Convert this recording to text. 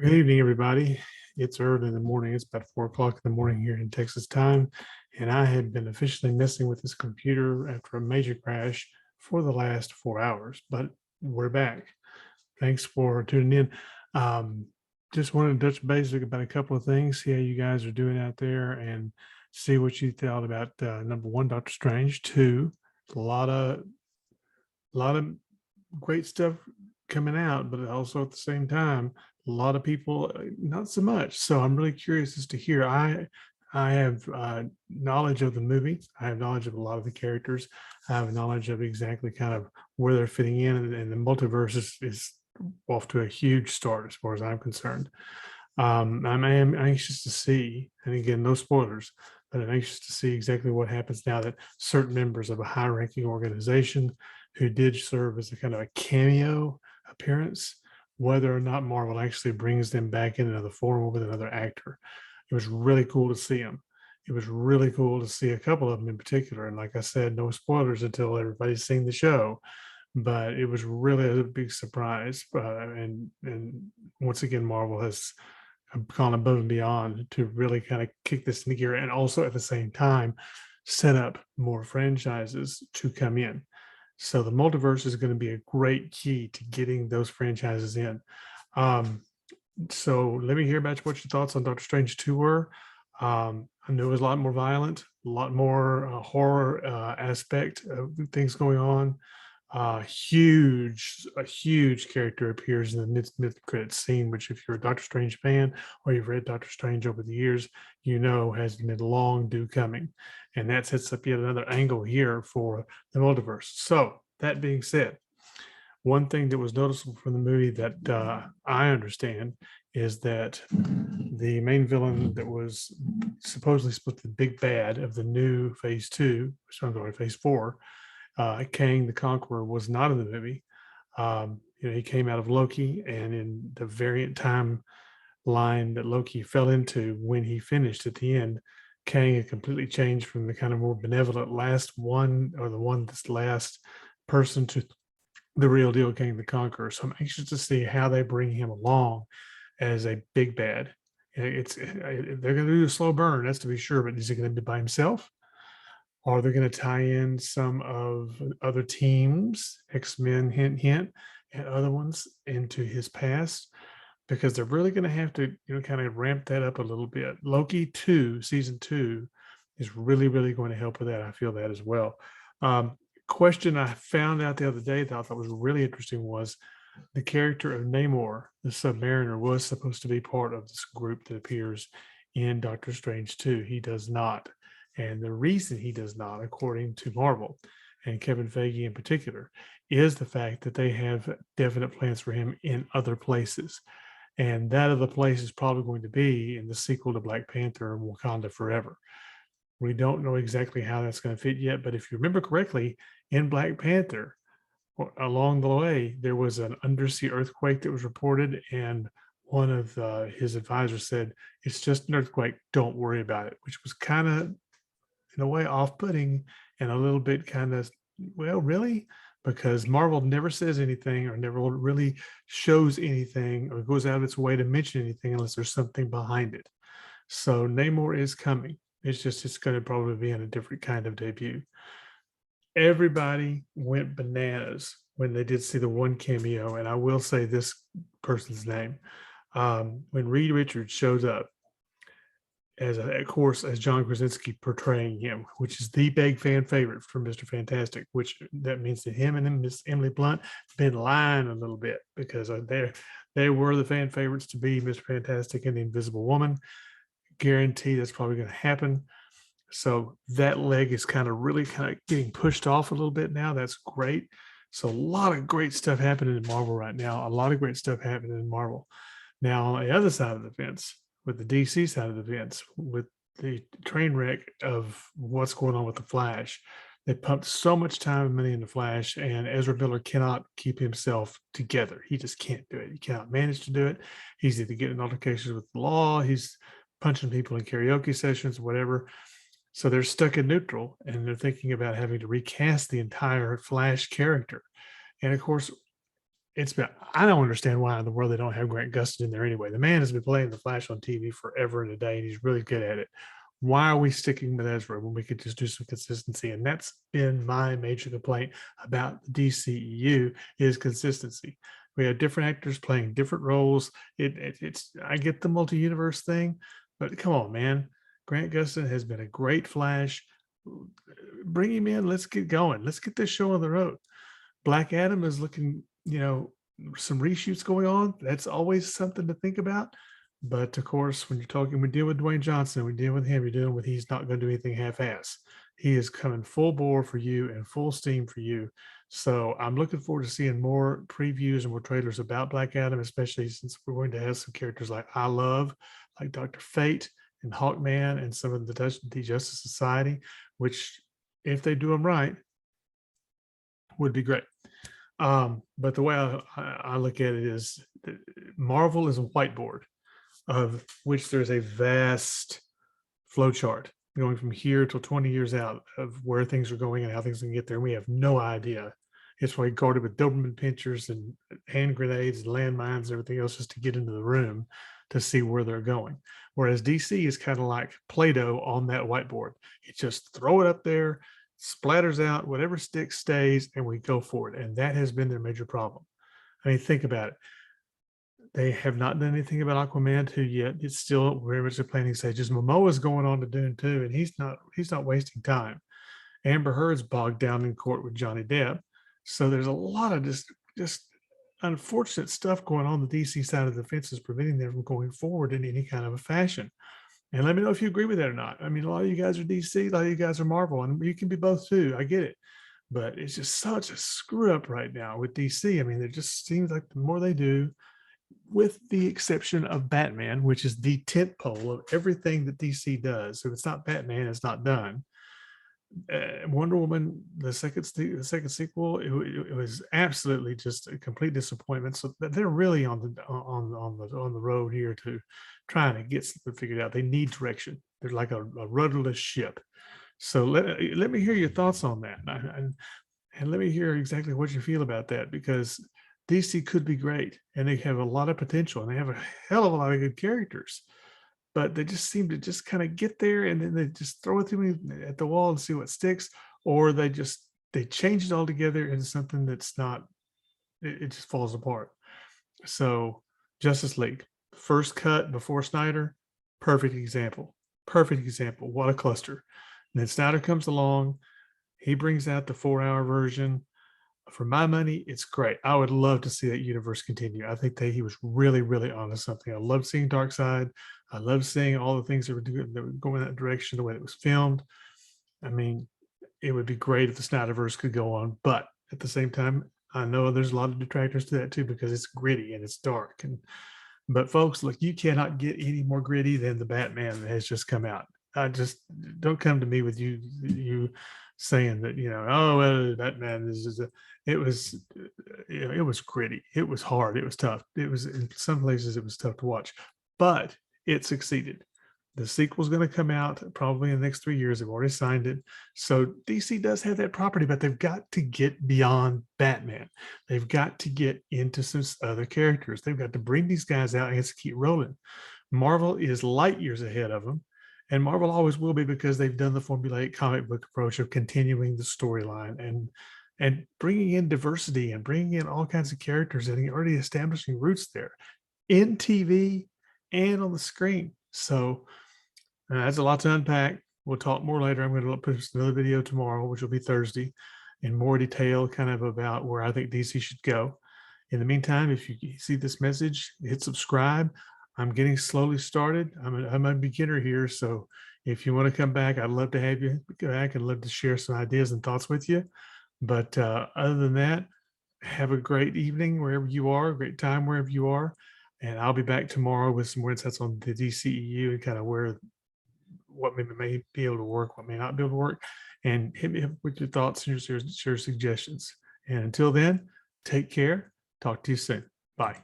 Good evening, everybody. It's early in the morning. It's about 4 o'clock in the morning here in Texas time. And I had been officially messing with this computer after a major crash for the last 4 hours, but we're back. Thanks for tuning in. Um, just wanted to touch base about a couple of things, see how you guys are doing out there, and see what you thought about number one, Doctor Strange. Two, a lot of great stuff coming out, but also at the same time, a lot of people not so much. So I'm really curious as to hear. I have knowledge of the movie. I have knowledge of a lot of the characters. I have knowledge of exactly kind of where they're fitting in, and the multiverse is off to a huge start as far as I'm concerned. I'm anxious to see, and again, no spoilers, but I'm anxious to see exactly what happens now that certain members of a high-ranking organization who did serve as a kind of a cameo appearance, whether or not Marvel actually brings them back in another form with another actor. It was really cool to see them. It was really cool to see a couple of them in particular. And like I said, no spoilers until everybody's seen the show, but it was really a big surprise. And once again, Marvel has gone above and beyond to really kind of kick this into gear and also at the same time set up more franchises to come in. So the multiverse is going to be a great key to getting those franchises in. Um, so let me hear about what your thoughts on Doctor Strange 2 were. I know it was a lot more violent, a lot more horror aspect of things going on. A huge character appears in the mid credits scene, which, if you're a Doctor Strange fan or you've read Doctor Strange over the years, you know has been long due coming, and that sets up yet another angle here for the multiverse. So that being said, one thing that was noticeable from the movie that I understand is that the main villain that was supposedly supposed to be the big bad of the new Phase Two, which I'm going Phase Four, Kang the Conqueror, was not in the movie. He came out of Loki, and in the variant time line that Loki fell into when he finished at the end, Kang had completely changed from the kind of more benevolent last one, or the one that's last person, to the real deal Kang the Conqueror. So I'm anxious to see how they bring him along as a big bad. They're going to do a slow burn, that's to be sure, but is he going to be by himself? Are they going to tie in some of other teams, X-Men, hint, hint, and other ones into his past? Because they're really going to have to, kind of ramp that up a little bit. Loki 2, season 2, is really, really going to help with that. I feel that as well. Question I found out the other day that I thought was really interesting was the character of Namor, the Submariner, was supposed to be part of this group that appears in Doctor Strange 2. He does not. And the reason he does not, according to Marvel and Kevin Feige in particular, is the fact that they have definite plans for him in other places. And that other place is probably going to be in the sequel to Black Panther and Wakanda Forever. We don't know exactly how that's going to fit yet, but if you remember correctly, in Black Panther, along the way, there was an undersea earthquake that was reported, and one of his advisors said, "It's just an earthquake. Don't worry about it," which was kind of, in a way, off-putting and a little bit kind of, well, really? Because Marvel never says anything or never really shows anything or goes out of its way to mention anything unless there's something behind it. So Namor is coming. It's going to probably be in a different kind of debut. Everybody went bananas when they did see the one cameo, and I will say this person's name. When Reed Richards shows up, of course, as John Krasinski portraying him, which is the big fan favorite for Mr. Fantastic, which that means that him and Miss Emily Blunt been lying a little bit, because they were the fan favorites to be Mr. Fantastic and the Invisible Woman. Guarantee that's probably going to happen. So that leg is really kind of getting pushed off a little bit now. That's great. So a lot of great stuff happening in Marvel right now. A lot of great stuff happening in Marvel. Now, on the other side of the fence, with the DC side of the fence, with the train wreck of what's going on with the Flash, they pumped so much time and money in the Flash, and Ezra Miller cannot keep himself together. He just can't do it. He cannot manage to do it. He's either getting altercations with the law, he's punching people in karaoke sessions, whatever. So they're stuck in neutral, and they're thinking about having to recast the entire Flash character. And of course, it's been, I don't understand why in the world they don't have Grant Gustin in there anyway. The man has been playing the Flash on TV forever and a day, and he's really good at it. Why are we sticking with Ezra when we could just do some consistency? And that's been my major complaint about the DCEU is consistency. We have different actors playing different roles. It's I get the multi-universe thing, but come on, man. Grant Gustin has been a great Flash. Bring him in. Let's get going. Let's get this show on the road. Black Adam is looking, some reshoots going on. That's always something to think about. But of course, when you're talking, we deal with Dwayne Johnson, we deal with him, you're dealing with he's not going to do anything half-ass. He is coming full bore for you and full steam for you. So I'm looking forward to seeing more previews and more trailers about Black Adam, especially since we're going to have some characters like I Love, like Dr. Fate and Hawkman and some of the Justice Society, which if they do them right, would be great. But the way I look at it is Marvel is a whiteboard of which there's a vast flow chart going from here till 20 years out of where things are going and how things can get there. And we have no idea. It's why guarded with Doberman pinchers and hand grenades and landmines and everything else just to get into the room to see where they're going. Whereas DC is kind of like Play-Doh on that whiteboard. You just throw it up there, splatters out, whatever sticks stays, and we go for it. And that has been their major problem. I mean, think about it. They have not done anything about Aquaman 2 yet. It's still very much the planning stages. Momoa's going on to Dune 2, and he's not wasting time. Amber Heard's bogged down in court with Johnny Depp. So there's a lot of just unfortunate stuff going on the DC side of the fence is preventing them from going forward in any kind of a fashion. And let me know if you agree with that or not. I mean, a lot of you guys are DC, a lot of you guys are Marvel, and you can be both too. I get it. But it's just such a screw up right now with DC. I mean, it just seems like the more they do, with the exception of Batman, which is the tent pole of everything that DC does. If it's not Batman, it's not done. Wonder Woman, the second sequel, it was absolutely just a complete disappointment. So they're really on the road here to trying to get something figured out. They need direction. They're like a rudderless ship. So let me hear your thoughts on that, and let me hear exactly what you feel about that, because DC could be great, and they have a lot of potential, and they have a hell of a lot of good characters. But they just seem to just kind of get there, and then they just throw it to me at the wall and see what sticks, or they change it all together into something that's not. It just falls apart. So Justice League, first cut before Snyder, perfect example. Perfect example. What a cluster. And then Snyder comes along, he brings out the 4-hour version. For my money, it's great. I would love to see that universe continue. I think that he was really, really onto something. I love seeing Darkseid. I love seeing all the things that were going in that direction, the way it was filmed. I mean, it would be great if the Snyderverse could go on, but at the same time, I know there's a lot of detractors to that too, because it's gritty and it's dark. But folks, look, you cannot get any more gritty than the Batman that has just come out. I just don't come to me with you saying that, oh, well, Batman it was gritty. It was hard. It was tough. It was, in some places it was tough to watch, but it succeeded. The sequel's going to come out probably in the next 3 years. They've already signed it. So DC does have that property, but they've got to get beyond Batman. They've got to get into some other characters. They've got to bring these guys out and keep rolling. Marvel is light years ahead of them. And Marvel always will be, because they've done the formulaic comic book approach of continuing the storyline and bringing in diversity and bringing in all kinds of characters and already establishing roots there in TV and on the screen. So that's a lot to unpack. We'll talk more later. I'm going to put another video tomorrow, which will be Thursday, in more detail, kind of about where I think DC should go. In the meantime, if you see this message, hit subscribe. I'm getting slowly started. I'm a beginner here. So if you want to come back, I'd love to have you go back and love to share some ideas and thoughts with you. But other than that, have a great evening wherever you are, a great time wherever you are. And I'll be back tomorrow with some more insights on the DCEU and kind of what may be able to work, what may not be able to work, and hit me up with your thoughts and your suggestions. And until then, take care. Talk to you soon. Bye.